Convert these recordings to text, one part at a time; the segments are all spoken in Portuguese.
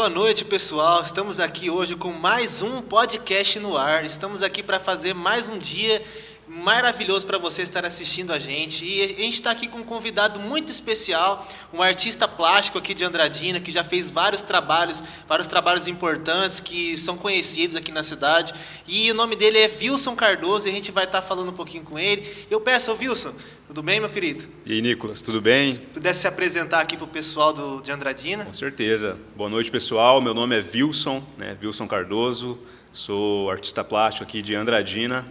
Boa noite, pessoal. Estamos aqui hoje com mais um podcast no ar. Estamos aqui para fazer mais um dia maravilhoso para você estar assistindo a gente. E a gente está aqui com um convidado muito especial, um artista plástico aqui de Andradina, que já fez vários trabalhos importantes, que são conhecidos aqui na cidade. E o nome dele é Wilson Cardoso e a gente vai estar falando um pouquinho com ele. Eu peço, Wilson, tudo bem, meu querido? E aí, Nicolas, tudo bem? Se pudesse se apresentar aqui para o pessoal de Andradina. Com certeza. Boa noite, pessoal. Meu nome é Wilson, Wilson Cardoso. Sou artista plástico aqui de Andradina.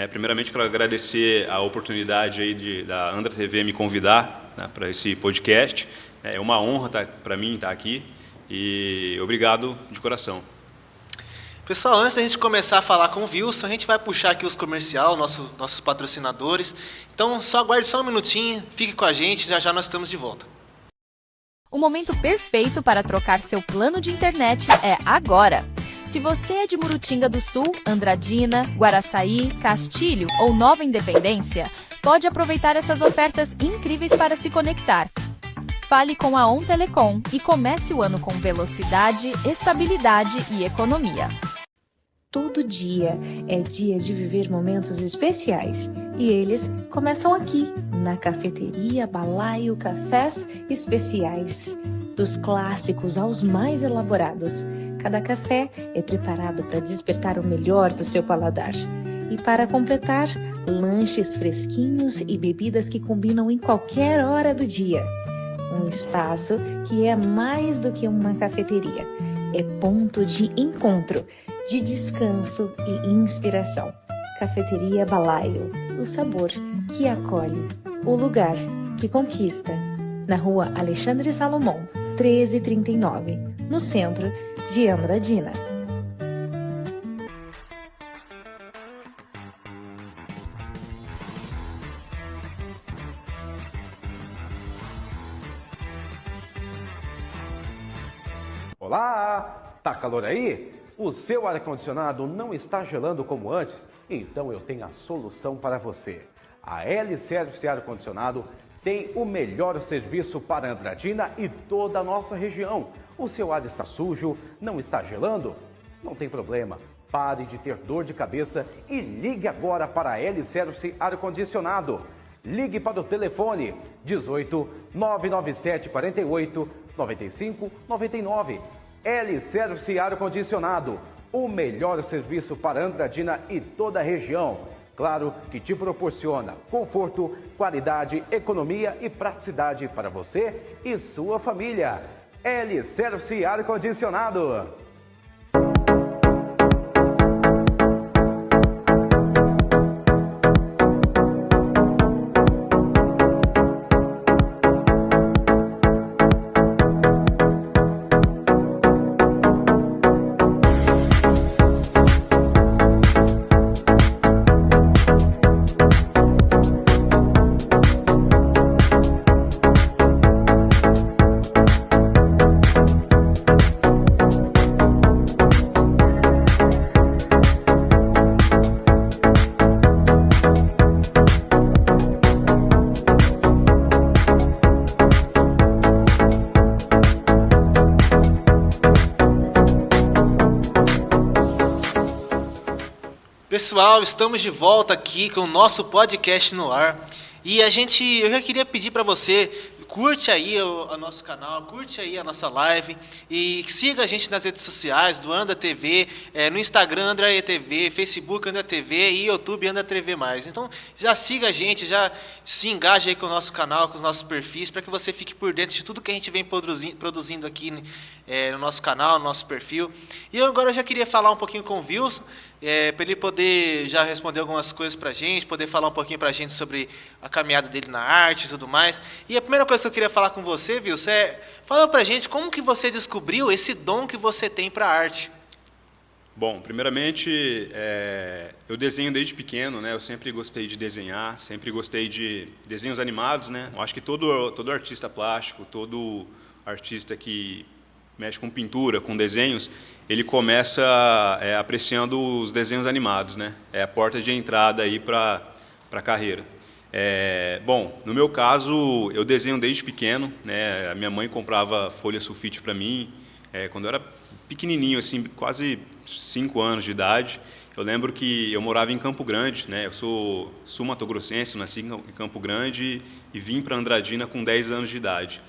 Primeiramente, quero agradecer a oportunidade aí da Andra TV me convidar para esse podcast. É uma honra para mim estar aqui e obrigado de coração. Pessoal, antes da gente começar a falar com o Wilson, a gente vai puxar aqui os comercial, nossos patrocinadores. Então, aguarde só um minutinho, fique com a gente, já já nós estamos de volta. O momento perfeito para trocar seu plano de internet é agora. Se você é de Murutinga do Sul, Andradina, Guaraçaí, Castilho ou Nova Independência, pode aproveitar essas ofertas incríveis para se conectar. Fale com a ON Telecom e comece o ano com velocidade, estabilidade e economia. Todo dia é dia de viver momentos especiais e eles começam aqui, na Cafeteria Balaio Cafés Especiais. Dos clássicos aos mais elaborados, cada café é preparado para despertar o melhor do seu paladar. E para completar, lanches fresquinhos e bebidas que combinam em qualquer hora do dia. Um espaço que é mais do que uma cafeteria. É ponto de encontro, de descanso e inspiração. Cafeteria Balaio, o sabor que acolhe, o lugar que conquista. Na rua Alexandre Salomão, 1339, no centro de Andradina. Olá! Tá calor aí? O seu ar-condicionado não está gelando como antes? Então eu tenho a solução para você. A L-Service Ar-Condicionado tem o melhor serviço para Andradina e toda a nossa região. O seu ar está sujo? Não está gelando? Não tem problema. Pare de ter dor de cabeça e ligue agora para a L-Service Ar-Condicionado. Ligue para o telefone 18 997 48 95 99. L-Service Ar-Condicionado, o melhor serviço para Andradina e toda a região. Claro que te proporciona conforto, qualidade, economia e praticidade para você e sua família. L-Service Ar-Condicionado. Pessoal, estamos de volta aqui com o nosso podcast no ar. E eu já queria pedir para você, curte aí o nosso canal, curte aí a nossa live e siga a gente nas redes sociais do Andra TV, no Instagram Andra TV, Facebook Andra TV e YouTube Andra TV+. Então já siga a gente, já se engaje aí com o nosso canal, com os nossos perfis, para que você fique por dentro de tudo que a gente vem produzindo aqui no nosso canal, no nosso perfil. E agora eu já queria falar um pouquinho com o Wilson, para ele poder já responder algumas coisas para a gente, poder falar um pouquinho para a gente sobre a caminhada dele na arte e tudo mais. E a primeira coisa que eu queria falar com você, Wilson, fala para a gente como que você descobriu esse dom que você tem para a arte. Bom, primeiramente, eu desenho desde pequeno, eu sempre gostei de desenhar, sempre gostei de desenhos animados, Eu acho que todo artista plástico, todo artista que mexe com pintura, com desenhos, ele começa apreciando os desenhos animados, É a porta de entrada aí para a carreira. Bom, no meu caso, eu desenho desde pequeno, A minha mãe comprava folha sulfite para mim, quando eu era pequenininho, assim, quase 5 anos de idade. Eu lembro que eu morava em Campo Grande, né? Eu sou sul-mato-grossense, nasci em Campo Grande e vim para Andradina com 10 anos de idade.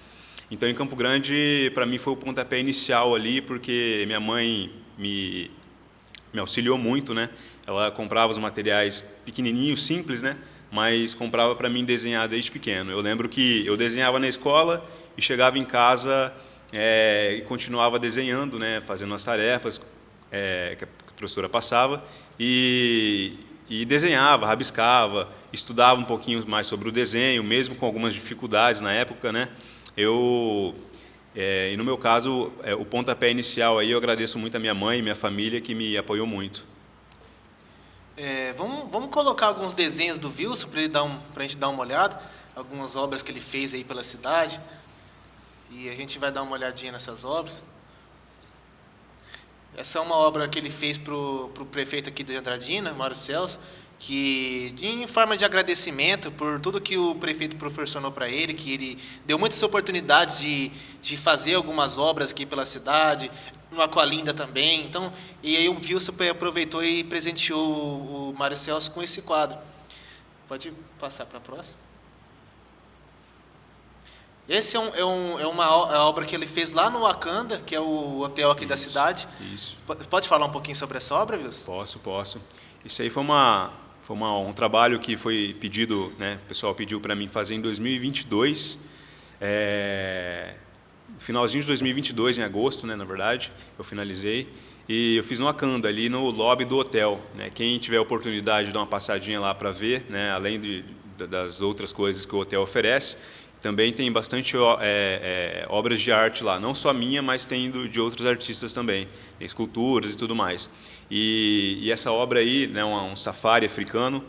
Então, em Campo Grande, para mim foi o pontapé inicial ali, porque minha mãe me auxiliou muito, né? Ela comprava os materiais pequenininhos, simples, né? Mas comprava para mim desenhar desde pequeno. Eu lembro que eu desenhava na escola e chegava em casa e continuava desenhando, né? Fazendo as tarefas que a professora passava e desenhava, rabiscava, estudava um pouquinho mais sobre o desenho, mesmo com algumas dificuldades na época, né? E no meu caso, o pontapé inicial aí, eu agradeço muito a minha mãe e minha família que me apoiou muito. Vamos colocar alguns desenhos do Wilson para a gente dar uma olhada, algumas obras que ele fez aí pela cidade, e a gente vai dar uma olhadinha nessas obras. Essa é uma obra que ele fez para o prefeito aqui de Andradina, Mário Celso, que em forma de agradecimento por tudo que o prefeito proporcionou para ele, que ele deu muitas oportunidades de fazer algumas obras aqui pela cidade, no Aqualinda também. Então, e aí o Wilson aproveitou e presenteou o Mário Celso com esse quadro. Pode passar para a próxima. Esse é uma obra que ele fez lá no Wakanda, que é o hotel aqui da cidade. Isso. Pode falar um pouquinho sobre essa obra, Wilson? Posso. Isso aí foi um trabalho que foi pedido, né? O pessoal pediu para mim fazer em 2022. Finalzinho de 2022, em agosto, né, na verdade, eu finalizei. E eu fiz no Wakanda, ali no lobby do hotel, né? Quem tiver a oportunidade de dar uma passadinha lá para ver, né? Além das outras coisas que o hotel oferece, também tem bastante obras de arte lá, não só minha, mas tem de outros artistas também, tem esculturas e tudo mais. E essa obra aí, né, um safari africano,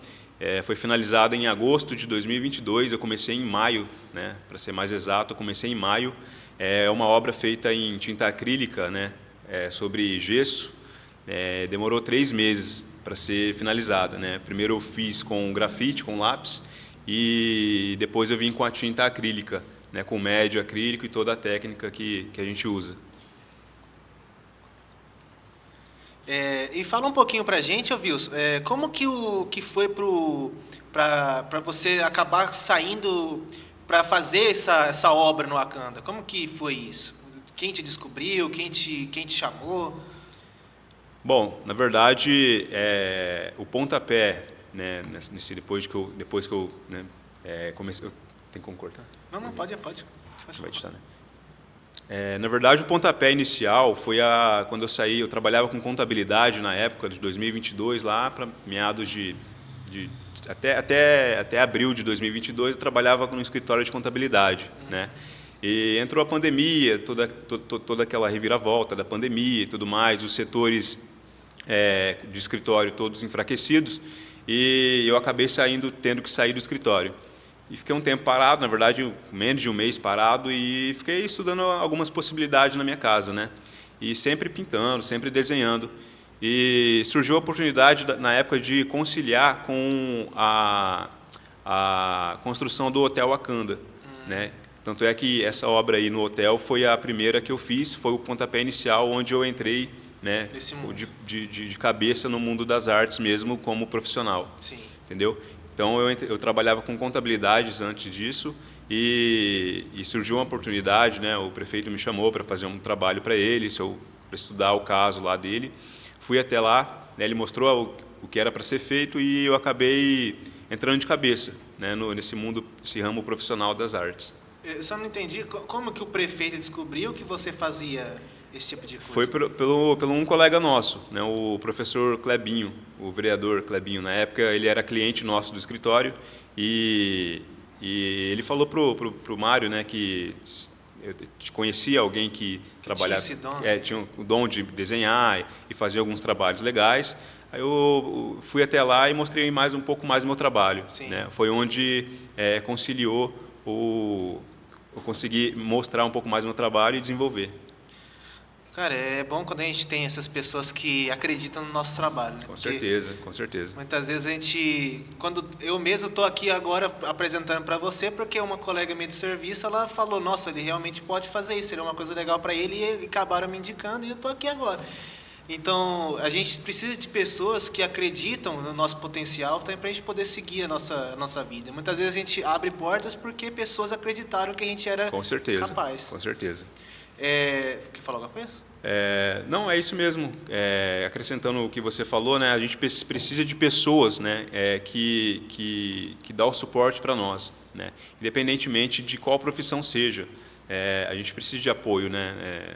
foi finalizada em agosto de 2022, eu comecei em maio, né, para ser mais exato, eu comecei em maio. É uma obra feita em tinta acrílica, né, sobre gesso, demorou 3 meses para ser finalizada, né. Primeiro eu fiz com grafite, com lápis, e depois eu vim com a tinta acrílica, né, com médio acrílico e toda a técnica que a gente usa. E fala um pouquinho para a gente, Wilson, como que foi para você acabar saindo para fazer essa obra no Wakanda? Como que foi isso? Quem te descobriu? Quem te chamou? Bom, na verdade, o pontapé, né, depois que eu né, comecei... Tem como cortar? Não, pode. Vai editar, né? Na verdade, o pontapé inicial foi quando eu saí, eu trabalhava com contabilidade na época de 2022, lá para meados até abril de 2022, eu trabalhava no escritório de contabilidade, né? E entrou a pandemia, toda aquela reviravolta da pandemia e tudo mais, os setores de escritório todos enfraquecidos, e eu acabei tendo que sair do escritório. E fiquei um tempo parado, na verdade, menos de um mês parado, e fiquei estudando algumas possibilidades na minha casa, né? E sempre pintando, sempre desenhando. E surgiu a oportunidade, na época, de conciliar com a construção do Hotel Wakanda, né? Tanto é que essa obra aí no hotel foi a primeira que eu fiz, foi o pontapé inicial, onde eu entrei, né, de cabeça no mundo das artes mesmo, como profissional. Sim. Entendeu? Então, eu trabalhava com contabilidades antes disso e surgiu uma oportunidade, né? O prefeito me chamou para fazer um trabalho para ele, para estudar o caso lá dele. Fui até lá, né, ele mostrou o que era para ser feito e eu acabei entrando de cabeça, né, nesse mundo, esse ramo profissional das artes. Eu só não entendi como que o prefeito descobriu que você fazia esse tipo de coisa. Foi pelo um colega nosso, né, o professor Clebinho, o vereador Clebinho. Na época, ele era cliente nosso do escritório e ele falou pro Mário, né, que eu conhecia alguém que trabalhava, tinha o dom de desenhar e fazer alguns trabalhos legais. Aí eu fui até lá e mostrei um pouco mais do meu trabalho, né? Foi onde conciliou eu consegui mostrar um pouco mais do meu trabalho e desenvolver. Cara, é bom quando a gente tem essas pessoas que acreditam no nosso trabalho, né? Com certeza, com certeza. Muitas vezes a gente, quando eu mesmo estou aqui agora apresentando para você, porque uma colega minha de serviço, ela falou, nossa, ele realmente pode fazer isso, seria uma coisa legal para ele, e acabaram me indicando e eu estou aqui agora. Então, a gente precisa de pessoas que acreditam no nosso potencial para a gente poder seguir a nossa vida. Muitas vezes a gente abre portas porque pessoas acreditaram que a gente era Com certeza, capaz. com certeza. Quer falar alguma coisa? Não, é isso mesmo. Acrescentando o que você falou, né, a gente precisa de pessoas, né, que dá o suporte para nós, né, independentemente de qual profissão seja. A gente precisa de apoio, né.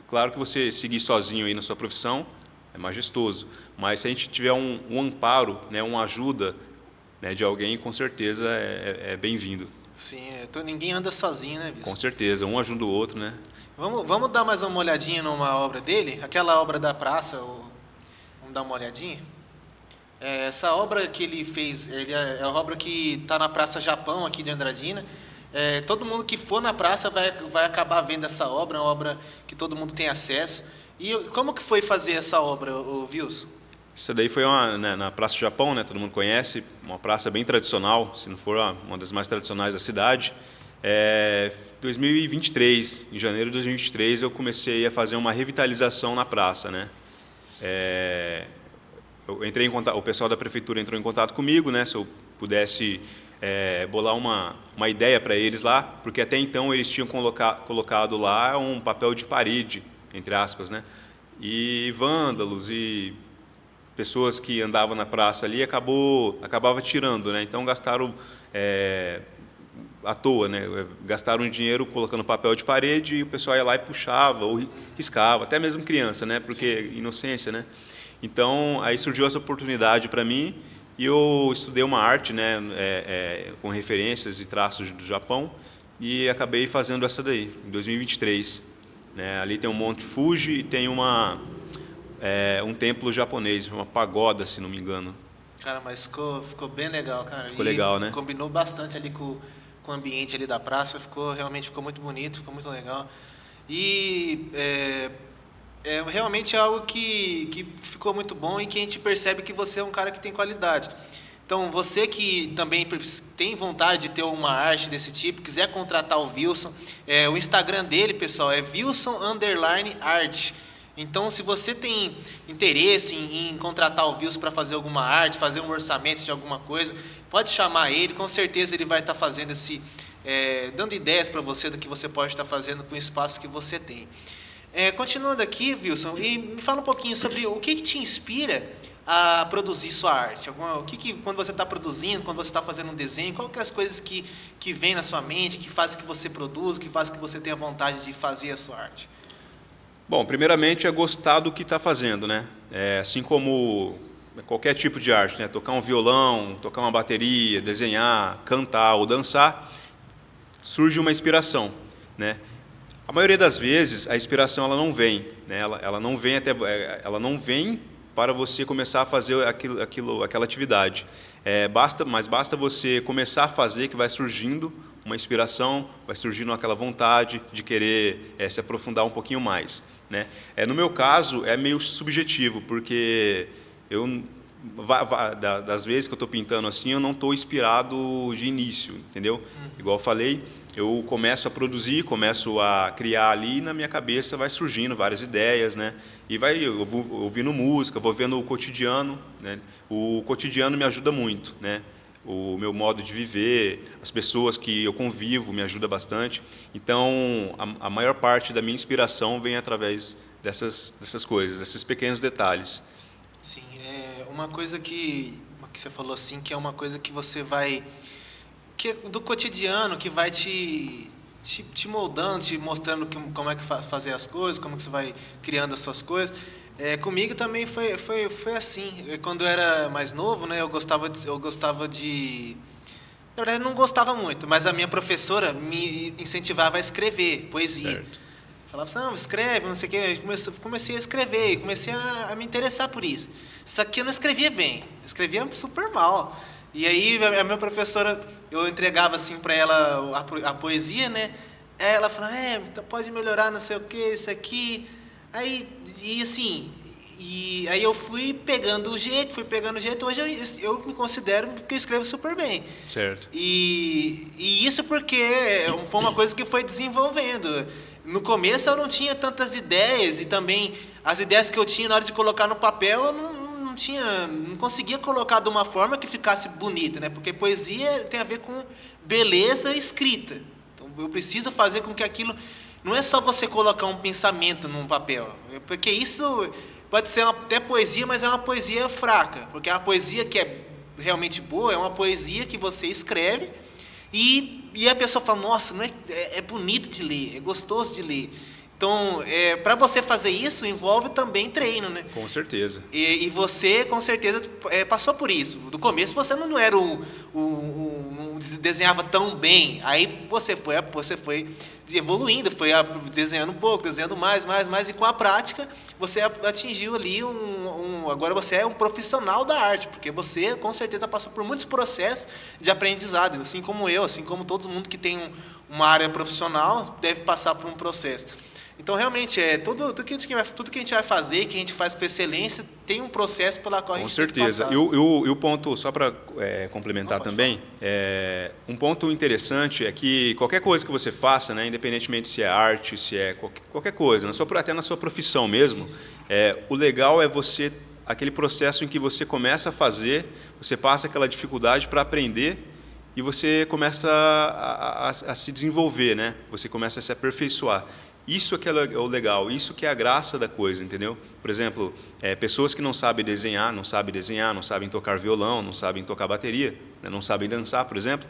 Claro que você seguir sozinho aí na sua profissão é majestoso, mas se a gente tiver um amparo, né, uma ajuda, né, de alguém, com certeza é bem-vindo. Sim, ninguém anda sozinho, né, Wilson? Com certeza, um ajuda o outro, né. Vamos dar mais uma olhadinha numa obra dele? Aquela obra da praça, vamos dar uma olhadinha? Essa obra que ele fez, é a obra que está na Praça Japão, aqui de Andradina. Todo mundo que for na praça vai acabar vendo essa obra, é uma obra que todo mundo tem acesso. E como que foi fazer essa obra, Wilson? Isso daí foi na Praça Japão, né, todo mundo conhece, uma praça bem tradicional, se não for uma das mais tradicionais da cidade. 2023, em janeiro de 2023, eu comecei a fazer uma revitalização na praça, né? Eu entrei em contato, o pessoal da prefeitura entrou em contato comigo, né, se eu pudesse bolar uma ideia para eles lá, porque até então eles tinham colocado lá um papel de parede, entre aspas, né? E vândalos e pessoas que andavam na praça ali acabava tirando, né? Então gastaram à toa, né? Gastaram dinheiro colocando papel de parede e o pessoal ia lá e puxava ou riscava, até mesmo criança, né? Porque inocência, né? Então aí surgiu essa oportunidade para mim e eu estudei uma arte, né? Com referências e traços do Japão e acabei fazendo essa daí em 2023, né? Ali tem um Monte Fuji e tem um templo japonês, uma pagoda, se não me engano. Cara, mas ficou bem legal, cara. Ficou legal, né? Combinou bastante ali com o ambiente ali da praça, realmente ficou muito bonito, ficou muito legal. E realmente algo que ficou muito bom e que a gente percebe que você é um cara que tem qualidade. Então, você que também tem vontade de ter uma arte desse tipo, quiser contratar o Wilson, o Instagram dele, pessoal, é Wilson_Art. Então, se você tem interesse em contratar o Wilson para fazer alguma arte, fazer um orçamento de alguma coisa, pode chamar ele, com certeza ele vai estar fazendo dando ideias para você do que você pode estar fazendo com o espaço que você tem. Continuando aqui, Wilson, e me fala um pouquinho sobre o que te inspira a produzir sua arte. Quando você está produzindo, quando você está fazendo um desenho, qual que é as coisas que vêm na sua mente, que faz que você produza, que faz que você tenha vontade de fazer a sua arte? Bom, primeiramente é gostar do que está fazendo, né? Assim como qualquer tipo de arte, né? Tocar um violão, tocar uma bateria, desenhar, cantar ou dançar, surge uma inspiração, né? A maioria das vezes a inspiração ela não vem, né? Ela não vem para você começar a fazer aquela atividade. Basta você começar a fazer que vai surgindo uma inspiração, vai surgindo aquela vontade de querer se aprofundar um pouquinho mais, né? No meu caso é meio subjetivo, porque das vezes que eu estou pintando assim, eu não estou inspirado de início, entendeu? Igual eu falei, eu começo a produzir, começo a criar ali e na minha cabeça vai surgindo várias ideias, né? E eu vou ouvindo música, vou vendo o cotidiano, né? O cotidiano me ajuda muito, né? O meu modo de viver, as pessoas que eu convivo me ajuda bastante. Então, a maior parte da minha inspiração vem através dessas coisas, desses pequenos detalhes. Sim, uma coisa que você falou assim, que é uma coisa que você vai... que do cotidiano, que vai te moldando, te mostrando como é que fazer as coisas, como que você vai criando as suas coisas. Comigo também foi assim. Quando eu era mais novo, né, eu gostava de... Na verdade, eu não gostava muito, mas a minha professora me incentivava a escrever poesia. Certo. Falava assim, não, escreve, não sei o quê. Comecei a escrever, e comecei a me interessar por isso. Só que eu não escrevia bem, eu escrevia super mal. E aí a minha professora, eu entregava assim para ela a poesia, né? Ela falava, pode melhorar, não sei o quê, isso aqui. E assim, aí eu fui pegando o jeito, hoje eu me considero que eu escrevo super bem. Certo. E isso porque foi uma coisa que foi desenvolvendo. No começo eu não tinha tantas ideias, e também as ideias que eu tinha na hora de colocar no papel eu não conseguia colocar de uma forma que ficasse bonita, né? Porque poesia tem a ver com beleza escrita. Então eu preciso fazer com que aquilo... Não é só você colocar um pensamento num papel, porque isso pode ser até poesia, mas é uma poesia fraca, porque a poesia que é realmente boa é uma poesia que você escreve e a pessoa fala, nossa, não é bonito de ler, é gostoso de ler. Então, para você fazer isso, envolve também treino, né? Com certeza. E você, com certeza, passou por isso. No começo, você não era não desenhava tão bem. Aí você foi evoluindo, foi desenhando um pouco, desenhando mais. E com a prática, você atingiu ali agora você é um profissional da arte, porque você, com certeza, passou por muitos processos de aprendizado, assim como eu, assim como todo mundo que tem uma área profissional, deve passar por um processo. Então, realmente, tudo que a gente vai fazer, que a gente faz com excelência, tem um processo pela qual a gente tem que passar. Com certeza. E o ponto, só para complementar também, um ponto interessante é que qualquer coisa que você faça, né, independentemente se é arte, se é qualquer coisa, até na sua profissão mesmo, o legal é aquele processo em que você começa a fazer, você passa aquela dificuldade para aprender e você começa a se desenvolver, né? Você começa a se aperfeiçoar. Isso que é o legal, isso que é a graça da coisa, entendeu? Por exemplo, pessoas que não sabem desenhar, não sabem tocar violão, não sabem tocar bateria, né? Não sabem dançar, por exemplo.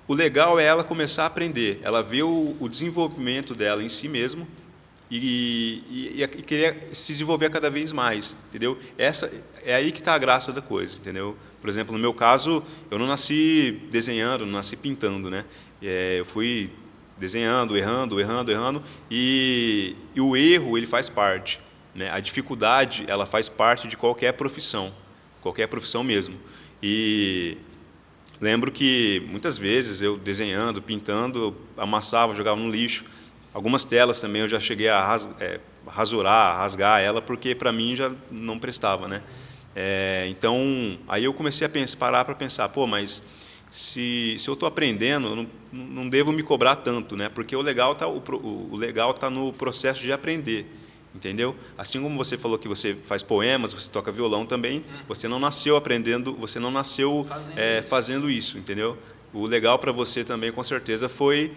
O legal é ela começar a aprender, ela vê o desenvolvimento dela em si mesmo e querer se desenvolver cada vez mais, entendeu? É aí que está a graça da coisa, entendeu? Por exemplo, no meu caso, eu não nasci desenhando, não nasci pintando, né? Eu fui desenhando, errando, e o erro, ele faz parte, né? A dificuldade, ela faz parte de qualquer profissão mesmo. E lembro que muitas vezes eu desenhando, pintando, eu amassava, jogava no lixo. Algumas telas também eu já cheguei a rasgar ela, porque para mim já não prestava, né? Então, aí eu comecei a parar para pensar, mas se eu estou aprendendo, eu não devo me cobrar tanto, né? Porque o legal tá no processo de aprender, entendeu? Assim como você falou que você faz poemas, você toca violão também, você não nasceu aprendendo, você não nasceu fazendo isso, entendeu? O legal para você também, com certeza, foi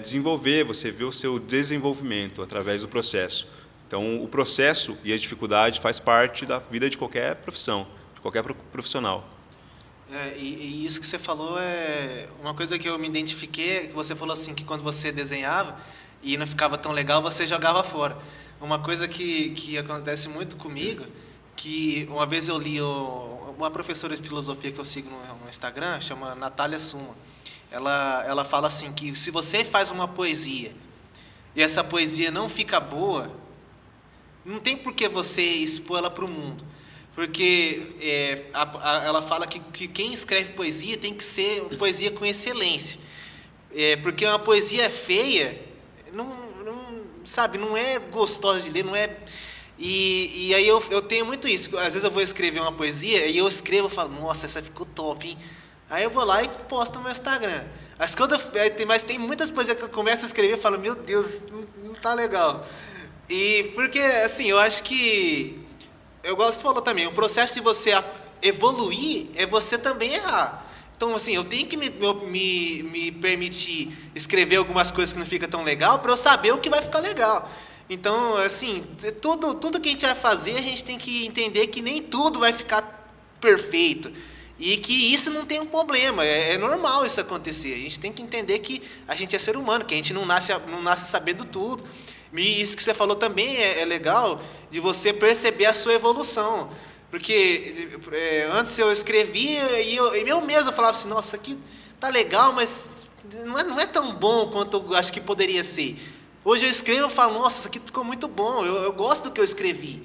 desenvolver, você vê o seu desenvolvimento através do processo. Então, o processo e a dificuldade faz parte da vida de qualquer profissão, de qualquer profissional. E isso que você falou é uma coisa que eu me identifiquei, que você falou assim, que quando você desenhava e não ficava tão legal, você jogava fora. Uma coisa que acontece muito comigo, que uma vez eu li uma professora de filosofia que eu sigo no Instagram, chama Natália Suma. Ela fala assim, que se você faz uma poesia e essa poesia não fica boa, não tem por que você expor ela para o mundo. Porque ela fala que quem escreve poesia tem que ser poesia com excelência. Porque uma poesia feia, não é gostosa de ler, não é... E aí eu tenho muito isso. Às vezes eu vou escrever uma poesia e eu escrevo e falo, nossa, essa ficou top, hein? Aí eu vou lá e posto no meu Instagram. Mas tem muitas poesias que eu começo a escrever e falo, meu Deus, não tá legal. E porque, assim, eu acho que... Eu gosto de falar também, o processo de você evoluir é você também errar. Então, assim, eu tenho que me permitir escrever algumas coisas que não fica tão legal para eu saber o que vai ficar legal. Então, assim, tudo que a gente vai fazer, a gente tem que entender que nem tudo vai ficar perfeito. E que isso não tem um problema, é normal isso acontecer. A gente tem que entender que a gente é ser humano, que a gente não nasce sabendo tudo. E isso que você falou também é legal, de você perceber a sua evolução. Porque antes eu escrevia e eu mesmo falava assim, nossa, isso aqui tá legal, mas não é tão bom quanto eu acho que poderia ser. Hoje eu escrevo e falo, nossa, isso aqui ficou muito bom, eu gosto do que eu escrevi.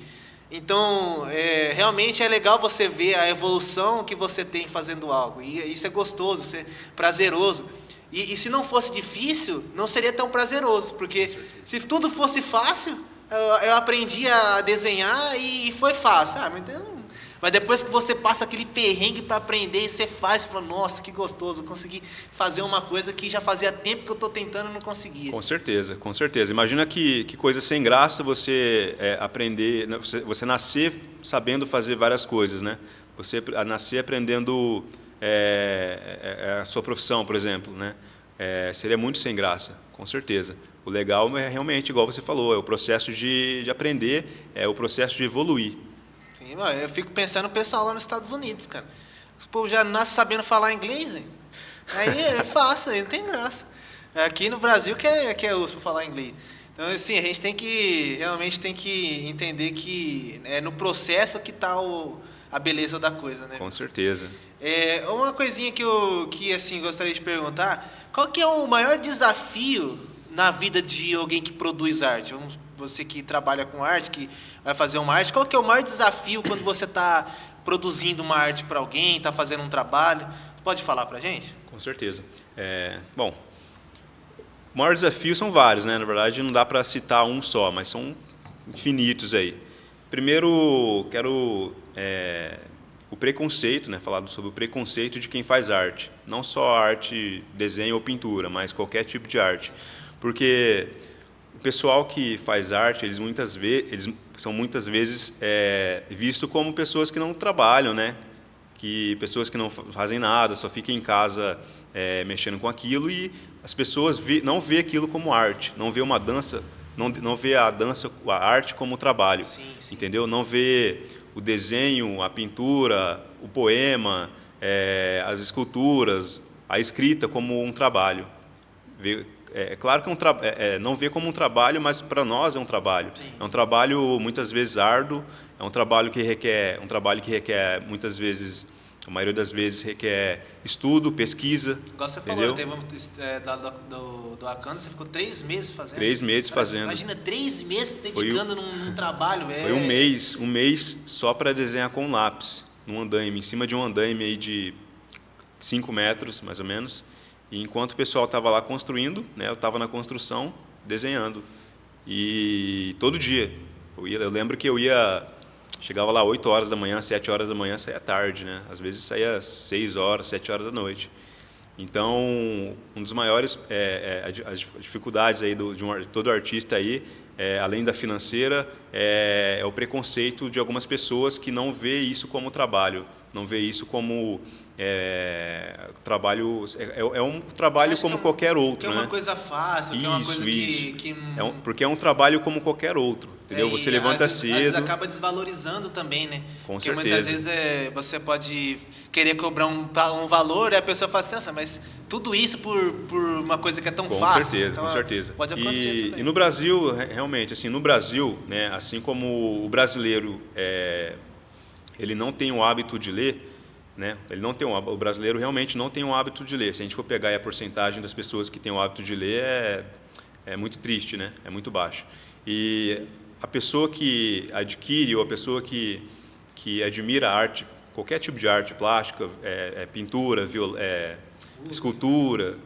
Então, realmente é legal você ver a evolução que você tem fazendo algo. E isso é gostoso, isso é prazeroso. E se não fosse difícil, não seria tão prazeroso. Porque se tudo fosse fácil, eu aprendi a desenhar e foi fácil. Mas depois que você passa aquele perrengue para aprender e você faz, você fala, nossa, que gostoso, eu consegui fazer uma coisa que já fazia tempo que eu estou tentando e não conseguia. Com certeza, com certeza. Imagina que coisa sem graça você aprender, você nascer sabendo fazer várias coisas, né? Você nascer aprendendo a sua profissão, por exemplo, né? Seria muito sem graça, com certeza. O legal é realmente, igual você falou, é o processo de aprender, é o processo de evoluir. Sim, eu fico pensando no pessoal lá nos Estados Unidos, cara. Os povos já nascem sabendo falar inglês, velho. Aí é fácil, aí não tem graça. Aqui no Brasil que é osso para falar inglês. Então, assim, a gente realmente tem que entender que é no processo que está a beleza da coisa, né? Com certeza. Uma coisinha que assim, gostaria de perguntar, qual que é o maior desafio na vida de alguém que produz arte? Você que trabalha com arte, que vai fazer uma arte, qual que é o maior desafio quando você está produzindo uma arte para alguém, está fazendo um trabalho? Pode falar para a gente? Com certeza. Bom, o maior desafio são vários, né? Na verdade, não dá para citar um só, mas são infinitos aí. Primeiro, quero o preconceito, né? Falar sobre o preconceito de quem faz arte. Não só arte, desenho ou pintura, mas qualquer tipo de arte. Porque o pessoal que faz arte, eles são muitas vezes vistos como pessoas que não trabalham, né? Pessoas que não fazem nada, só ficam em casa mexendo com aquilo, e as pessoas não vê aquilo como arte, não vê uma dança, não vê a arte como trabalho, sim. Entendeu? Não vê o desenho, a pintura, o poema, as esculturas, a escrita como um trabalho. Claro que não vê como um trabalho, mas para nós é um trabalho. Sim. É um trabalho muitas vezes árduo, é um trabalho que requer muitas vezes, a maioria das vezes requer estudo, pesquisa. Igual você entendeu? Falou, do Wakanda, você ficou 3 meses fazendo. 3 meses fazendo. Imagina 3 meses dedicando num trabalho. Foi um mês só para desenhar com lápis, num andaime, em cima de um andaime aí de 5 metros, mais ou menos. E enquanto o pessoal estava lá construindo, né, eu estava na construção, desenhando. E todo dia. Eu lembro que chegava lá 8 horas da manhã, 7 horas da manhã, saía tarde, né? Às vezes saía 6 horas, 7 horas da noite. Então, um dos maiores as dificuldades aí de todo artista aí, além da financeira, é o preconceito de algumas pessoas que não vê isso como trabalho, não vê isso como trabalho. É um trabalho como qualquer outro, que é uma coisa fácil, que é uma coisa que porque é um trabalho como qualquer outro, entendeu? Você levanta cedo. Às vezes acaba desvalorizando também, né? Com porque certeza. Muitas vezes você pode querer cobrar um valor e a pessoa fala assim, mas tudo isso por uma coisa que é tão fácil. Com certeza. Pode acontecer também. E no Brasil, realmente, assim, né, assim como o brasileiro ele não tem o hábito de ler, né? O brasileiro realmente não tem o hábito de ler. Se a gente for pegar a porcentagem das pessoas que têm o hábito de ler, é muito triste, né? É muito baixo. E a pessoa que adquire, ou a pessoa que admira a arte, qualquer tipo de arte plástica, pintura, escultura,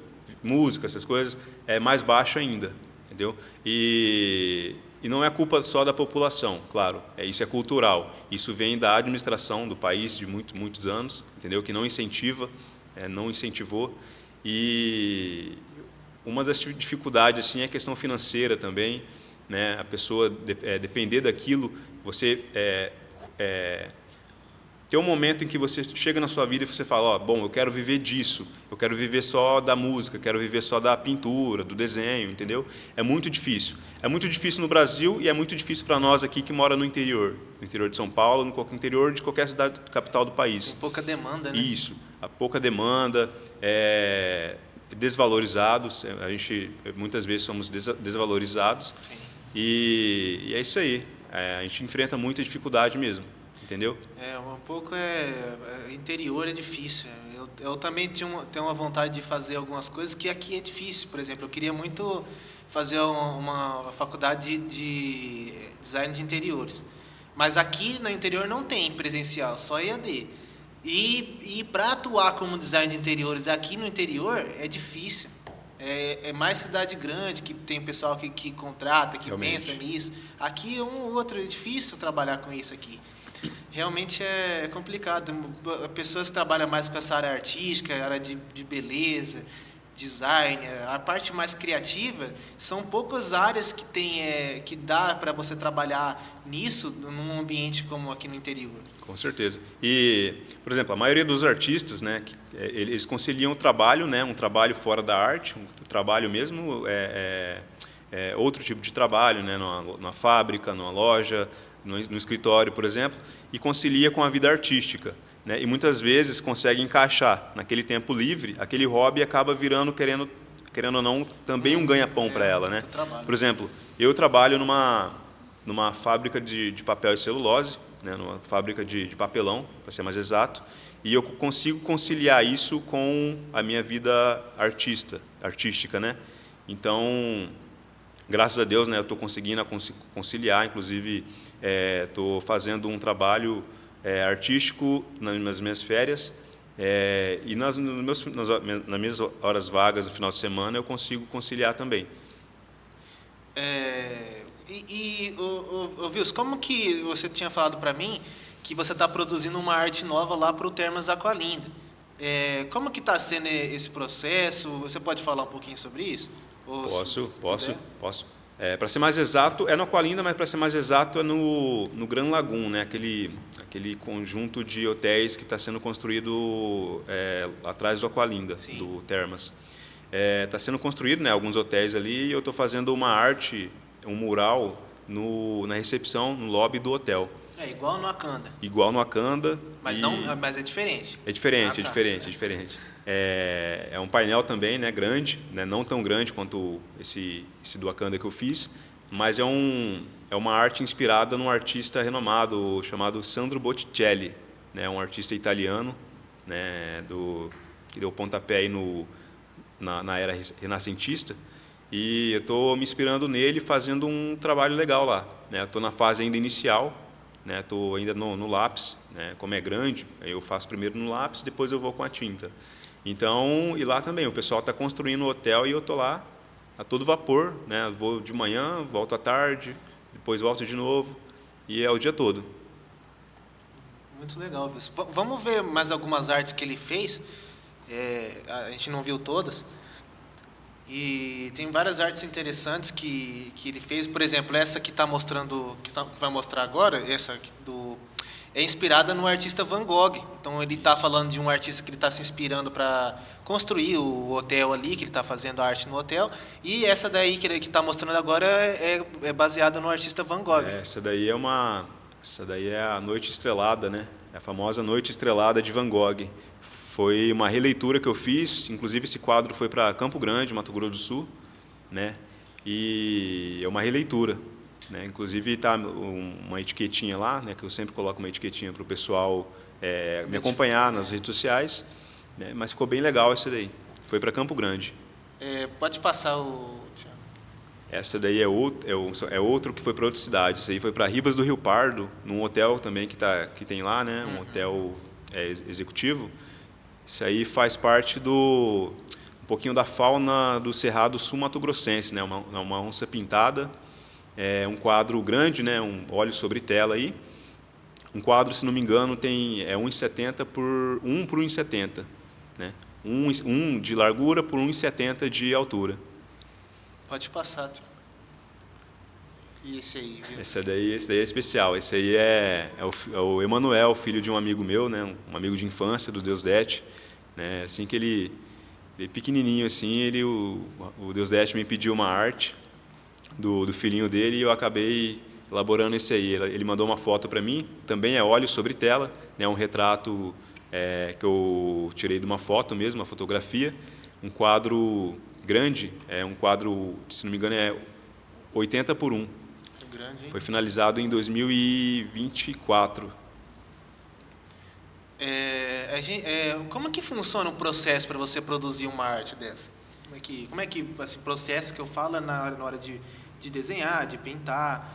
música, essas coisas, é mais baixo ainda, entendeu? E não é culpa só da população, claro, isso é cultural. Isso vem da administração do país de muitos anos, entendeu? Que não incentivou. E uma das dificuldades assim, é a questão financeira também, né? A pessoa depender daquilo, você tem um momento em que você chega na sua vida e você fala, bom, eu quero viver disso, eu quero viver só da música, quero viver só da pintura, do desenho, entendeu? É muito difícil. É muito difícil no Brasil e é muito difícil para nós aqui que mora no interior de São Paulo, no interior de qualquer cidade capital do país. Tem pouca demanda, né? Isso, a pouca demanda, desvalorizados, muitas vezes somos desvalorizados. Sim. E é isso aí, a gente enfrenta muita dificuldade mesmo. Entendeu? Um pouco interior é difícil. Eu também tenho uma vontade de fazer algumas coisas que aqui é difícil. Por exemplo, eu queria muito fazer uma faculdade de design de interiores. Mas aqui no interior não tem presencial, só EAD. E para atuar como design de interiores aqui no interior é difícil. É mais cidade grande, que tem pessoal que contrata, que Realmente. pensa nisso. Aqui um ou outro, é difícil trabalhar com isso aqui. Realmente é complicado. Pessoas que trabalham mais com essa área artística, área de beleza, design, a parte mais criativa, são poucas áreas que tem, que dá para você trabalhar nisso num ambiente como aqui no interior. Com certeza. E, por exemplo, a maioria dos artistas, né, eles conciliam o trabalho, né, um trabalho fora da arte, um trabalho mesmo, outro tipo de trabalho, né, numa fábrica, numa loja, no escritório, por exemplo, e concilia com a vida artística, né, e muitas vezes consegue encaixar naquele tempo livre, aquele hobby acaba virando, querendo ou não, também um ganha-pão para ela, né? Por exemplo, eu trabalho numa fábrica de papel e celulose, né, numa fábrica de papelão, para ser mais exato, e eu consigo conciliar isso com a minha vida artística, né? Então, graças a Deus, né, eu estou conseguindo conciliar, inclusive estou fazendo um trabalho artístico nas minhas férias, e nas minhas horas vagas no final de semana eu consigo conciliar também. Wilson, como que você tinha falado para mim que você está produzindo uma arte nova lá para o Termas Aqualinda? Como que está sendo esse processo? Você pode falar um pouquinho sobre isso? Posso. Para ser mais exato, é no Aqualinda, mas para ser mais exato é no Gran Lagoon, né? Aquele conjunto de hotéis que está sendo construído atrás do Aqualinda, sim, do Termas. Está sendo construído, né, alguns hotéis ali, e eu estou fazendo uma arte, um mural na recepção, no lobby do hotel. Igual no Acanda. Igual no Acanda. Mas é diferente. É diferente. É um painel também, né, grande, né, não tão grande quanto esse do Acanda que eu fiz, mas é uma arte inspirada num artista renomado chamado Sandro Botticelli, né, um artista italiano, né, que deu pontapé aí na era renascentista, e eu estou me inspirando nele, fazendo um trabalho legal lá, né? Estou na fase ainda inicial, né? Estou ainda no lápis, né? Como é grande, eu faço primeiro no lápis, depois eu vou com a tinta. Então, e lá também, o pessoal está construindo o hotel e eu estou lá a todo vapor, né? Vou de manhã, volto à tarde, depois volto de novo, e é o dia todo. Muito legal, Wilson. Vamos ver mais algumas artes que ele fez. A gente não viu todas. E tem várias artes interessantes que ele fez. Por exemplo, essa que está mostrando, que vai mostrar agora, essa aqui é inspirada no artista Van Gogh. Então ele está falando de um artista que ele está se inspirando para construir o hotel ali, que ele está fazendo a arte no hotel. E essa daí que está mostrando agora é baseada no artista Van Gogh. Essa daí é a Noite Estrelada, né? É a famosa Noite Estrelada de Van Gogh. Foi uma releitura que eu fiz, inclusive esse quadro foi para Campo Grande, Mato Grosso do Sul, né? E é uma releitura, né? Inclusive está uma etiquetinha lá, né? Que eu sempre coloco uma etiquetinha para o pessoal me acompanhar nas redes sociais, né? Mas ficou bem legal essa daí. Foi para Campo Grande. Pode passar o... Essa daí é outro que foi para outra cidade. Essa aí foi para Ribas do Rio Pardo, num hotel também que tem lá, né? Um hotel executivo. Isso aí faz parte um pouquinho da fauna do Cerrado sul-mato-grossense, né? Uma onça pintada, um quadro grande, né? Um óleo sobre tela aí. Um quadro, se não me engano, tem 1,70 por 1,70, né? 1 de largura por 1,70 de altura. Pode passar. E esse aí, viu? Esse daí é especial. Esse aí é o Emanuel, filho de um amigo meu, né? Um amigo de infância do Deusdete, né? Assim que ele pequenininho assim, o Deusdete me pediu uma arte do filhinho dele e eu acabei elaborando esse aí. Ele mandou uma foto para mim, também é óleo sobre tela, né? Um retrato que eu tirei de uma foto mesmo, uma fotografia, um quadro grande, um quadro, se não me engano, é 80 por 1. Grande, hein? Foi finalizado em 2024. Como que funciona o processo para você produzir uma arte dessa? Como é que esse processo que eu falo na hora de desenhar, de pintar,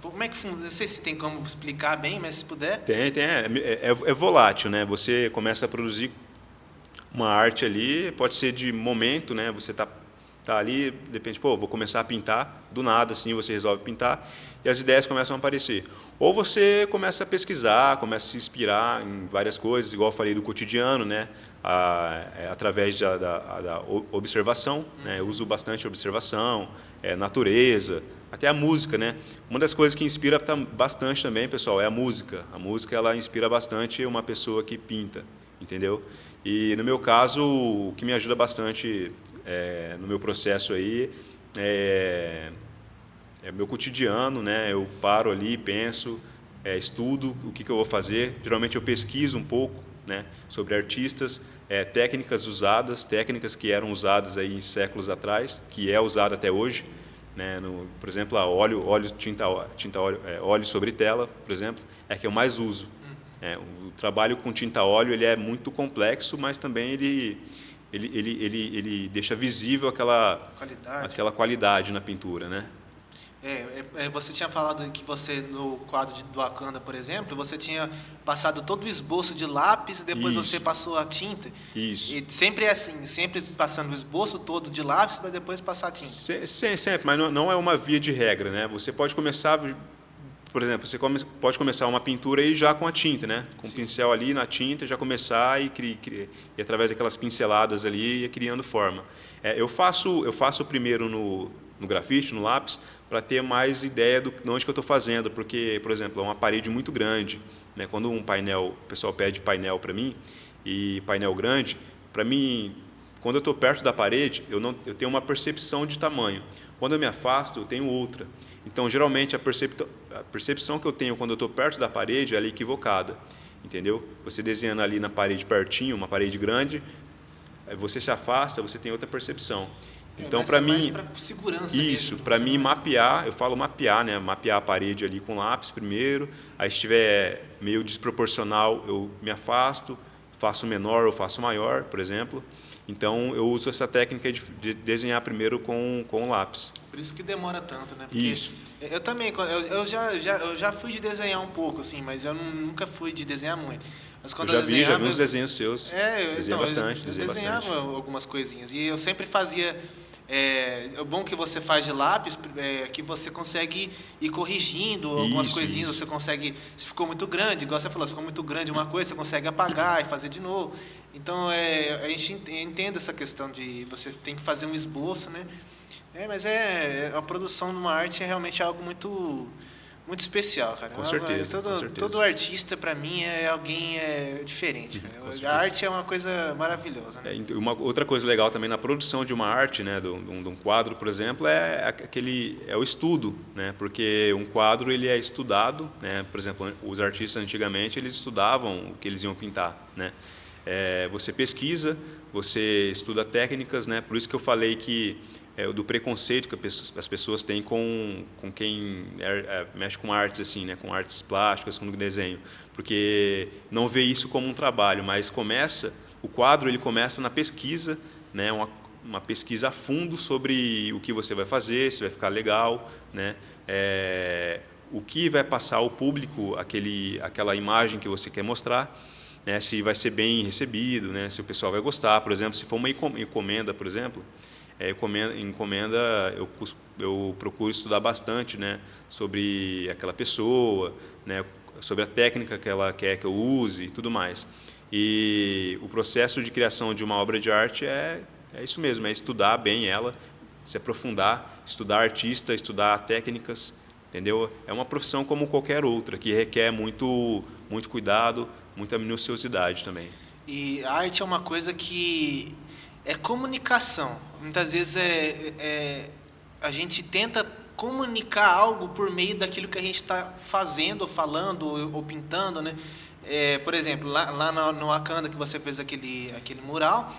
Como é que funciona? Não sei se tem como explicar bem, mas se puder. Tem. É volátil, né? Você começa a produzir uma arte ali, pode ser de momento, né? Você tá ali, de repente, vou começar a pintar, do nada, assim, você resolve pintar, e as ideias começam a aparecer. Ou você começa a pesquisar, começa a se inspirar em várias coisas, igual eu falei do cotidiano, né? Através da observação, né? Eu uso bastante observação, natureza, até a música, né? Uma das coisas que inspira bastante também, pessoal, é a música. A música, ela inspira bastante uma pessoa que pinta, entendeu? E, no meu caso, o que me ajuda bastante no meu processo aí é meu cotidiano, né? Eu paro ali, penso, estudo o que eu vou fazer. Geralmente eu pesquiso um pouco, né, sobre artistas, técnicas usadas, técnicas que eram usadas aí em séculos atrás, que é usada até hoje, né? Por exemplo, óleo sobre tela, por exemplo, é que eu mais uso. O trabalho com tinta óleo ele é muito complexo, mas também ele deixa visível aquela qualidade na pintura, né? Você tinha falado que você, no quadro do Wakanda, por exemplo, você tinha passado todo o esboço de lápis e depois você passou a tinta. Isso. E sempre é assim, sempre passando o esboço todo de lápis para depois passar a tinta. Sempre, mas não é uma via de regra, né? Você pode começar, por exemplo, você pode começar uma pintura aí já com a tinta, né? Com o pincel ali na tinta, já começar e através daquelas pinceladas ali ir criando forma. Eu faço primeiro no grafite, no lápis, para ter mais ideia de onde que eu estou fazendo, porque, por exemplo, é uma parede muito grande, né? Quando o pessoal pede painel para mim, e painel grande, para mim, quando eu estou perto da parede, eu tenho uma percepção de tamanho. Quando eu me afasto, eu tenho outra. Então, geralmente, a percepção que eu tenho quando eu estou perto da parede é equivocada, entendeu? Você desenhando ali na parede pertinho, uma parede grande, você se afasta, você tem outra percepção. Então, para mim, isso, para mim mapear, eu falo mapear, né? Mapear a parede ali com lápis primeiro, aí se estiver meio desproporcional, eu me afasto, faço menor ou faço maior, por exemplo. Então, eu uso essa técnica de desenhar primeiro com lápis. Por isso que demora tanto, né? Porque isso. Eu também, eu já fui de desenhar um pouco, assim, mas eu nunca fui de desenhar muito. Mas quando já vi uns desenhos seus. Desenhei bastante. Eu desenhava algumas coisinhas. E eu sempre fazia. O bom que você faz de lápis é que você consegue ir corrigindo algumas coisinhas. Você consegue. Se ficou muito grande, igual você falou, se ficou muito grande uma coisa, você consegue apagar e fazer de novo. Então, a gente entende essa questão de você tem que fazer um esboço, né? Mas a produção de uma arte é realmente algo muito, muito especial, cara. Com certeza. Todo artista, para mim, é alguém diferente. A arte é uma coisa maravilhosa, né? Uma outra coisa legal também na produção de uma arte, né, de um quadro, por exemplo, é o estudo, né? Porque um quadro ele é estudado, né? Por exemplo, os artistas antigamente eles estudavam o que eles iam pintar, né? Você pesquisa, você estuda técnicas, né? Por isso que eu falei que do preconceito que as pessoas têm com quem mexe com artes assim, né, com artes plásticas, com desenho, porque não vê isso como um trabalho, mas o quadro ele começa na pesquisa, né, uma pesquisa a fundo sobre o que você vai fazer, se vai ficar legal, né, o que vai passar ao público aquela imagem que você quer mostrar, né, se vai ser bem recebido, né, se o pessoal vai gostar, por exemplo, se for uma encomenda, por exemplo. Encomenda, eu procuro estudar bastante, né, sobre aquela pessoa, né, sobre a técnica que ela quer que eu use e tudo mais. E o processo de criação de uma obra de arte é isso mesmo, é estudar bem ela, se aprofundar, estudar artista, estudar técnicas, entendeu? É uma profissão como qualquer outra, que requer muito, muito cuidado, muita minuciosidade também. E a arte é uma coisa que é comunicação. Muitas vezes a gente tenta comunicar algo por meio daquilo que a gente está fazendo, ou falando, ou pintando, né? Por exemplo, lá no Wakanda, que você fez aquele mural,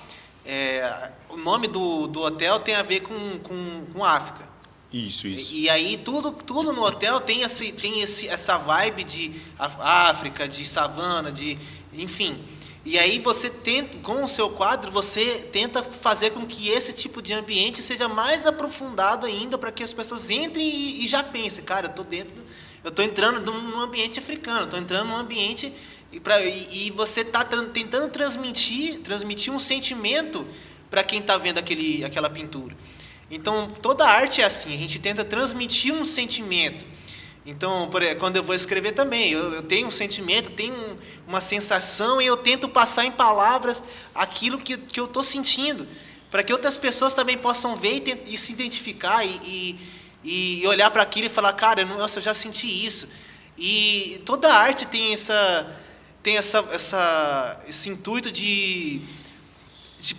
o nome do hotel tem a ver com África. Isso. E aí tudo no hotel tem essa vibe de África, de savana, enfim. E aí você tenta, com o seu quadro, você tenta fazer com que esse tipo de ambiente seja mais aprofundado ainda, para que as pessoas entrem e já pensem, cara, Eu estou entrando num ambiente africano, estou entrando num ambiente e você está tentando transmitir um sentimento para quem está vendo aquela pintura. Então, toda arte é assim, a gente tenta transmitir um sentimento. Então, quando eu vou escrever também, eu tenho um sentimento, tenho uma sensação e eu tento passar em palavras aquilo que eu estou sentindo, para que outras pessoas também possam ver e se identificar e olhar para aquilo e falar, cara, nossa, eu já senti isso. E toda arte tem esse intuito de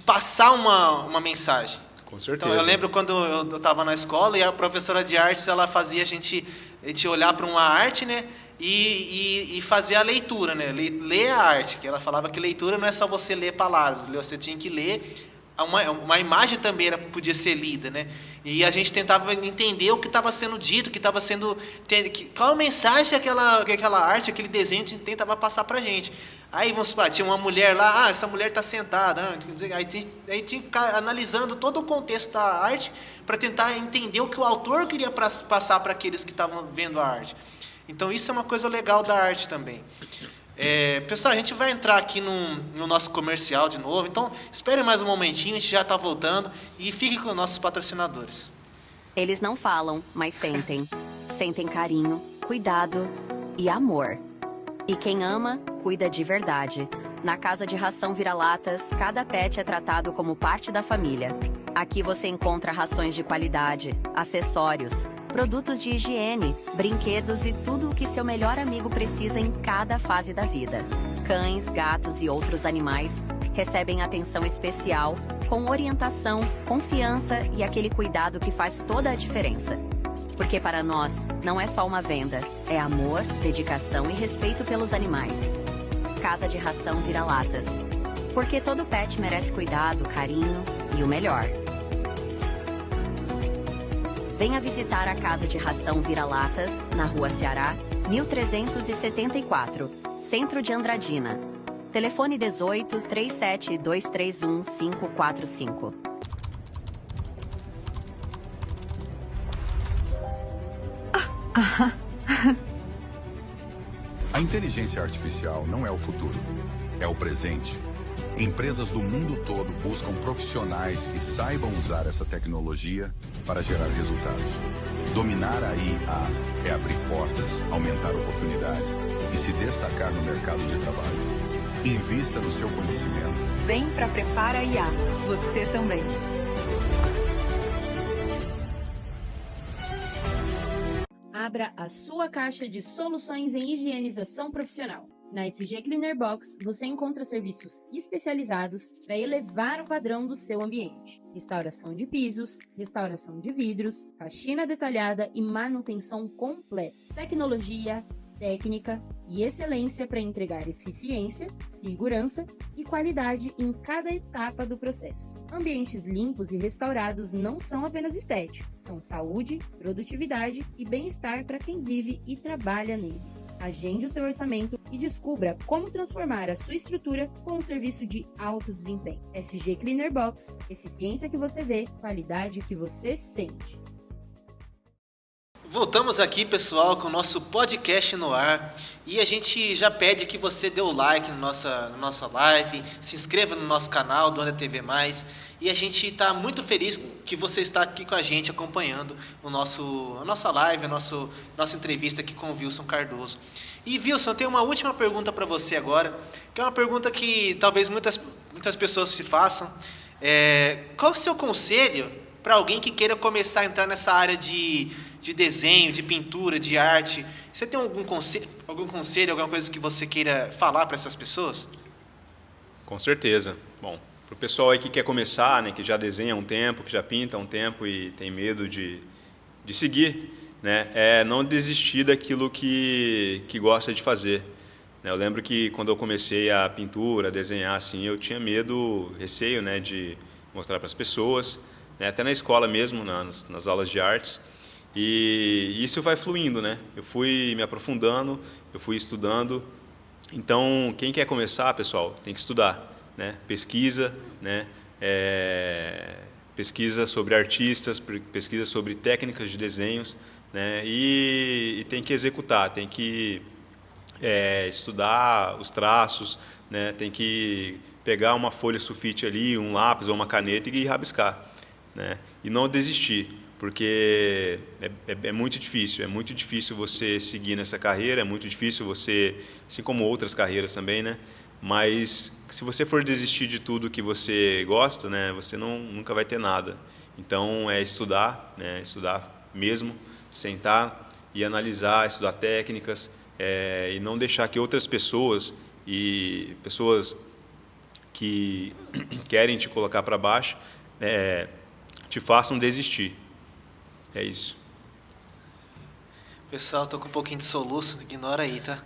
passar uma mensagem. Com certeza. Então, eu lembro quando eu estava na escola e a professora de artes, ela fazia a gente olhar para uma arte, né, e fazer a leitura, né, ler a arte, que ela falava que leitura não é só você ler palavras, você tinha que ler, uma imagem também podia ser lida, né, e a gente tentava entender o que estava sendo dito, qual a mensagem que aquela arte, aquele desenho tentava passar para a gente. Aí, vamos supor, tinha uma mulher lá, essa mulher está sentada. Aí tinha que ficar analisando todo o contexto da arte para tentar entender o que o autor queria passar para aqueles que estavam vendo a arte. Então, isso é uma coisa legal da arte também. Pessoal, a gente vai entrar aqui no nosso comercial de novo. Então, espere mais um momentinho, a gente já está voltando. E fique com os nossos patrocinadores. Eles não falam, mas sentem. Sentem carinho, cuidado e amor. E quem ama, cuida de verdade. Na Casa de Ração Vira-Latas, cada pet é tratado como parte da família. Aqui você encontra rações de qualidade, acessórios, produtos de higiene, brinquedos e tudo o que seu melhor amigo precisa em cada fase da vida. Cães, gatos e outros animais recebem atenção especial, com orientação, confiança e aquele cuidado que faz toda a diferença. Porque para nós, não é só uma venda, é amor, dedicação e respeito pelos animais. Casa de Ração Vira-Latas. Porque todo pet merece cuidado, carinho e o melhor. Venha visitar a Casa de Ração Vira-Latas, na Rua Ceará, 1374, Centro de Andradina. Telefone 18 37 231 545. A inteligência artificial não é o futuro, é o presente. Empresas do mundo todo buscam profissionais que saibam usar essa tecnologia para gerar resultados. Dominar a IA é abrir portas, aumentar oportunidades e se destacar no mercado de trabalho. Invista no seu conhecimento. Vem para Prepara IA. Você também. Abra a sua caixa de soluções em higienização profissional. Na SG Cleaner Box, você encontra serviços especializados para elevar o padrão do seu ambiente. Restauração de pisos, restauração de vidros, faxina detalhada e manutenção completa. Tecnologia, técnica e excelência para entregar eficiência, segurança e qualidade em cada etapa do processo. Ambientes limpos e restaurados não são apenas estéticos, são saúde, produtividade e bem-estar para quem vive e trabalha neles. Agende o seu orçamento e descubra como transformar a sua estrutura com um serviço de alto desempenho. SG Cleaner Box, eficiência que você vê, qualidade que você sente. Voltamos aqui, pessoal, com o nosso podcast no ar. E a gente já pede que você dê o like na nossa live, se inscreva no nosso canal do Onda TV+. E a gente está muito feliz que você está aqui com a gente, acompanhando a nossa live, a nossa entrevista aqui com o Wilson Cardoso. E, Wilson, eu tenho uma última pergunta para você agora, que é uma pergunta que talvez muitas pessoas se façam. Qual é o seu conselho para alguém que queira começar a entrar nessa área de desenho, de pintura, de arte? Você tem algum conselho, alguma coisa que você queira falar para essas pessoas? Com certeza. Bom, para o pessoal aí que quer começar, né, que já desenha há um tempo, que já pinta há um tempo e tem medo de seguir, né, não desistir daquilo que gosta de fazer. Eu lembro que quando eu comecei a pintura, a desenhar, assim, eu tinha medo, receio, né, de mostrar para as pessoas, né, até na escola mesmo, nas aulas de artes. E isso vai fluindo, né? Eu fui me aprofundando, eu fui estudando. Então, quem quer começar, pessoal, tem que estudar, né? Pesquisa, né? Pesquisa sobre artistas, pesquisa sobre técnicas de desenhos, né? E tem que executar, tem que estudar os traços, né? Tem que pegar uma folha sulfite ali, um lápis ou uma caneta e rabiscar, né? E não desistir, porque é muito difícil você seguir nessa carreira, é muito difícil você, assim como outras carreiras também, né? Mas se você for desistir de tudo que você gosta, né, você nunca vai ter nada. Então é estudar, né, estudar mesmo, sentar e analisar, estudar técnicas, e não deixar que outras pessoas e pessoas que querem te colocar para baixo te façam desistir. É isso. Pessoal, tô com um pouquinho de soluço, ignora aí, tá?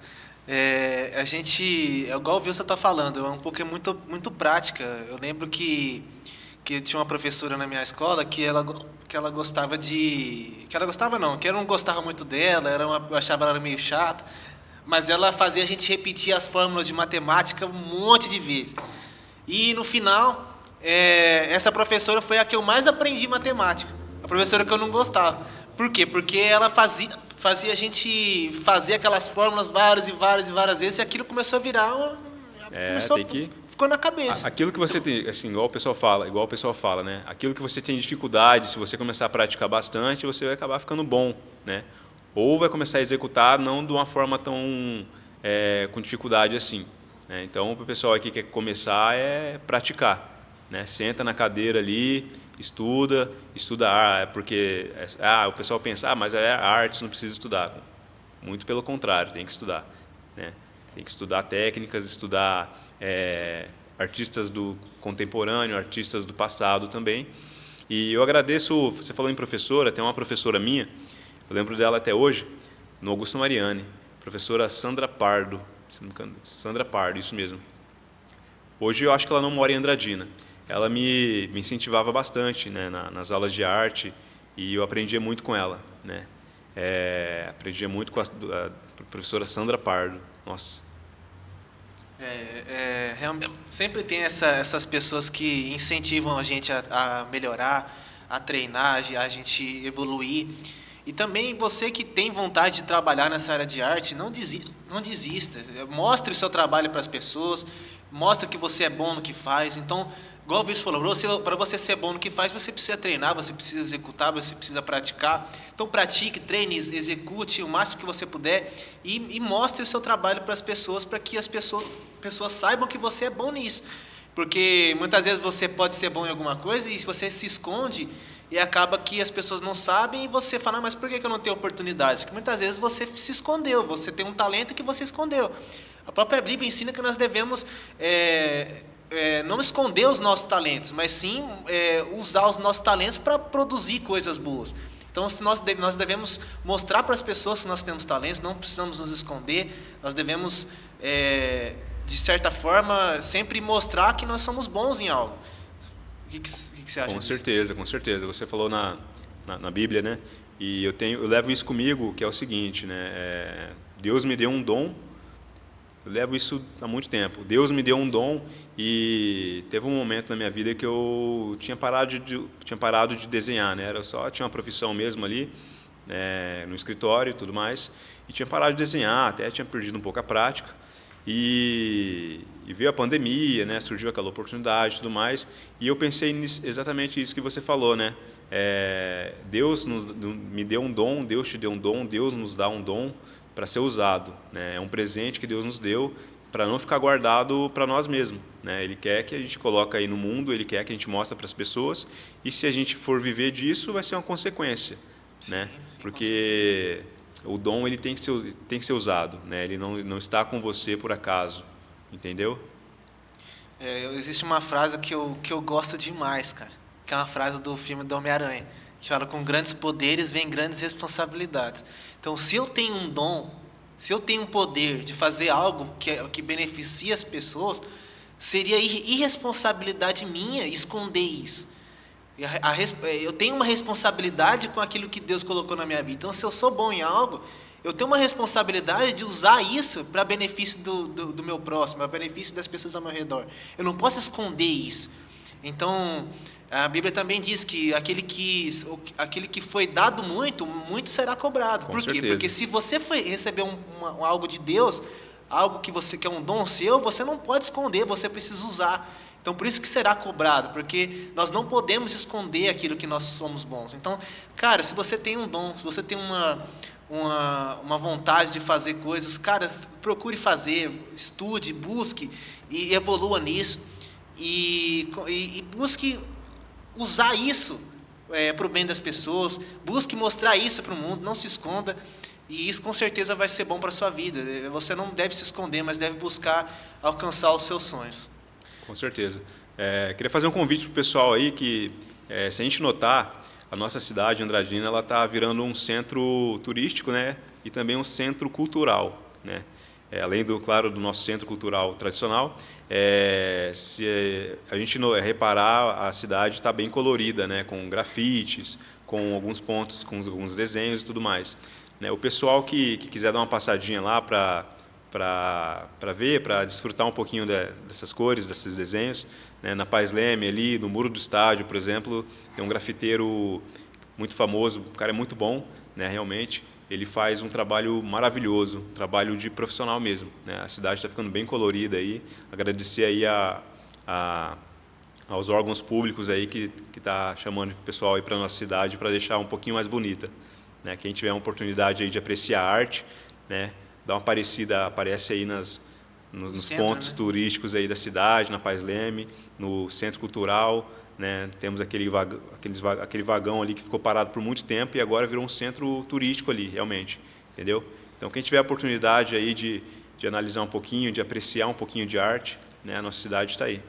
A gente, é igual o Wilson tá falando, é um pouco muito prática. Eu lembro que tinha uma professora na minha escola que ela gostava de... Que ela gostava não, que eu não gostava muito dela, eu achava ela meio chata, mas ela fazia a gente repetir as fórmulas de matemática um monte de vezes. E no final, essa professora foi a que eu mais aprendi matemática, a professora que eu não gostava. Por quê? Porque ela fazia a gente fazer aquelas fórmulas várias vezes, e aquilo começou a virar ficou na cabeça. Aquilo que você tem, assim, igual o pessoal fala, né? Aquilo que você tem dificuldade, se você começar a praticar bastante, você vai acabar ficando bom, né? Ou vai começar a executar não de uma forma tão com dificuldade assim, né? Então, o pessoal aqui que quer começar praticar, né? Senta na cadeira ali, estuda porque o pessoal pensa, mas é artes, não precisa estudar. Muito pelo contrário, tem que estudar, né? Tem que estudar técnicas, estudar artistas do contemporâneo, artistas do passado também. E eu agradeço, você falou em professora, tem uma professora minha, eu lembro dela até hoje, no Augusto Mariani, professora Sandra Pardo, isso mesmo. Hoje eu acho que ela não mora em Andradina. Ela me incentivava bastante, né, nas aulas de arte, e eu aprendia muito com ela, né? Aprendia muito com a professora Sandra Pardo. Nossa. Realmente, sempre tem essas pessoas que incentivam a gente a melhorar, a treinar, a gente evoluir. E também você que tem vontade de trabalhar nessa área de arte, não desista. Mostre o seu trabalho para as pessoas, mostre que você é bom no que faz. Então, igual o Wilson falou, para você ser bom no que faz, você precisa treinar, você precisa executar, você precisa praticar. Então, pratique, treine, execute o máximo que você puder e mostre o seu trabalho para as pessoas, para que as pessoas saibam que você é bom nisso. Porque muitas vezes você pode ser bom em alguma coisa e você se esconde e acaba que as pessoas não sabem e você fala, mas por que eu não tenho oportunidade? Porque muitas vezes você se escondeu, você tem um talento que você escondeu. A própria Bíblia ensina que nós devemos não esconder os nossos talentos, mas sim usar os nossos talentos para produzir coisas boas. Então, nós devemos mostrar para as pessoas que nós temos talentos, não precisamos nos esconder, nós devemos, de certa forma, sempre mostrar que nós somos bons em algo. O que você acha disso? Com certeza. Você falou na Bíblia, né? E eu levo isso comigo, que é o seguinte, né? Deus me deu um dom. Eu levo isso há muito tempo. Deus me deu um dom e teve um momento na minha vida que eu tinha parado de desenhar, né? Tinha uma profissão mesmo ali, no escritório e tudo mais, e tinha parado de desenhar, até tinha perdido um pouco a prática. E veio a pandemia, né? Surgiu aquela oportunidade e tudo mais, e eu pensei exatamente isso que você falou, né? Deus me deu um dom, Deus te deu um dom, Deus nos dá um dom para ser usado, né? É um presente que Deus nos deu para não ficar guardado para nós mesmos, né? Ele quer que a gente coloque aí no mundo, Ele quer que a gente mostre para as pessoas, e se a gente for viver disso, vai ser uma consequência, né? Porque o dom ele tem que ser usado, né? Ele não está com você por acaso, entendeu? Existe uma frase que eu gosto demais, cara, que é uma frase do filme do Homem-Aranha, que fala: com grandes poderes vem grandes responsabilidades. Então, se eu tenho um dom, se eu tenho um poder de fazer algo que beneficie as pessoas, seria irresponsabilidade minha esconder isso. Eu tenho uma responsabilidade com aquilo que Deus colocou na minha vida. Então, se eu sou bom em algo, eu tenho uma responsabilidade de usar isso para benefício do meu próximo, para benefício das pessoas ao meu redor. Eu não posso esconder isso. Então, a Bíblia também diz que aquele que foi dado muito, muito será cobrado. Por quê? certeza. Porque se você recebeu algo de Deus, algo que você quer, um dom seu, você não pode esconder, você precisa usar. Então, por isso que será cobrado, porque nós não podemos esconder aquilo que nós somos bons. Então, cara, se você tem um dom, se você tem uma vontade de fazer coisas, cara, procure fazer, estude, busque e evolua nisso. E busque usar isso para o bem das pessoas, busque mostrar isso para o mundo, não se esconda, e isso com certeza vai ser bom para a sua vida. Você não deve se esconder, mas deve buscar alcançar os seus sonhos. Com certeza. Queria fazer um convite para o pessoal aí que, se a gente notar, a nossa cidade, Andradina, ela está virando um centro turístico, né, e também um centro cultural, né. Além claro, do nosso centro cultural tradicional, se a gente reparar, a cidade está bem colorida, né, com grafites, com alguns pontos, com alguns desenhos e tudo mais. Né, o pessoal que quiser dar uma passadinha lá para ver, para desfrutar um pouquinho dessas cores, desses desenhos, né, na Paz Leme, ali no muro do estádio, por exemplo, tem um grafiteiro muito famoso, o cara é muito bom, né, realmente. Ele faz um trabalho maravilhoso, um trabalho de profissional mesmo, né? A cidade está ficando bem colorida aí. Agradecer aí aos órgãos públicos aí que tá chamando o pessoal aí para nossa cidade para deixar um pouquinho mais bonita, né? Quem tiver a oportunidade aí de apreciar a arte, né? Dá uma aparece aí nos centro, pontos, né, turísticos aí da cidade, na Paz Leme, no Centro Cultural, né? Temos aquele vagão ali que ficou parado por muito tempo e agora virou um centro turístico ali, realmente, entendeu? Então, quem tiver a oportunidade aí de analisar um pouquinho, de apreciar um pouquinho de arte, né? A nossa cidade está aí.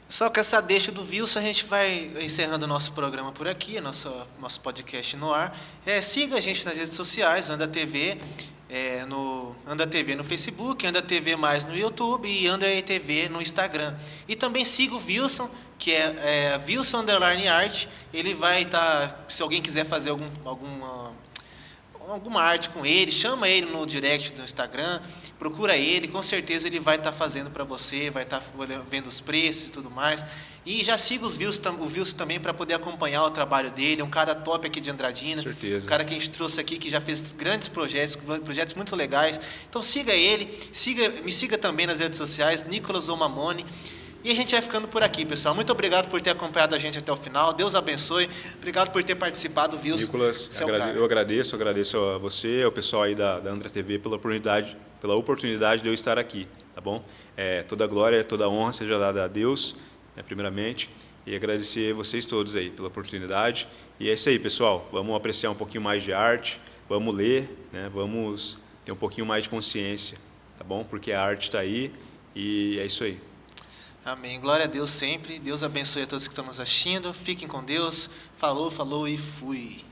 Só com essa deixa do Wilson, a gente vai encerrando o nosso programa por aqui, nosso podcast no ar. Siga a gente nas redes sociais, Anda TV, Anda TV no Facebook, Anda TV mais no YouTube e Anda TV no Instagram. E também siga o Wilson, que é Wilson_Art. Ele vai estar, se alguém quiser fazer alguma arte com ele, chama ele no direct do Instagram, procura ele, com certeza ele vai estar fazendo para você, vai estar vendo os preços e tudo mais. E já siga o Wilson também para poder acompanhar o trabalho dele, é um cara top aqui de Andradina, Com certeza. um cara que a gente trouxe aqui, que já fez grandes projetos muito legais. Então siga ele, me siga também nas redes sociais, Nicolas Omamone. E a gente vai ficando por aqui, pessoal. Muito obrigado por ter acompanhado a gente até o final. Deus abençoe. Obrigado por ter participado, Wilson. Nicolas, eu agradeço a você, ao pessoal aí da Andra TV pela oportunidade de eu estar aqui, tá bom? Toda glória, toda honra seja dada a Deus, né, primeiramente, e agradecer vocês todos aí pela oportunidade. E é isso aí, pessoal. Vamos apreciar um pouquinho mais de arte, vamos ler, né? Vamos ter um pouquinho mais de consciência, tá bom? Porque a arte está aí e é isso aí. Amém. Glória a Deus sempre. Deus abençoe a todos que estão nos assistindo. Fiquem com Deus. Falou e fui.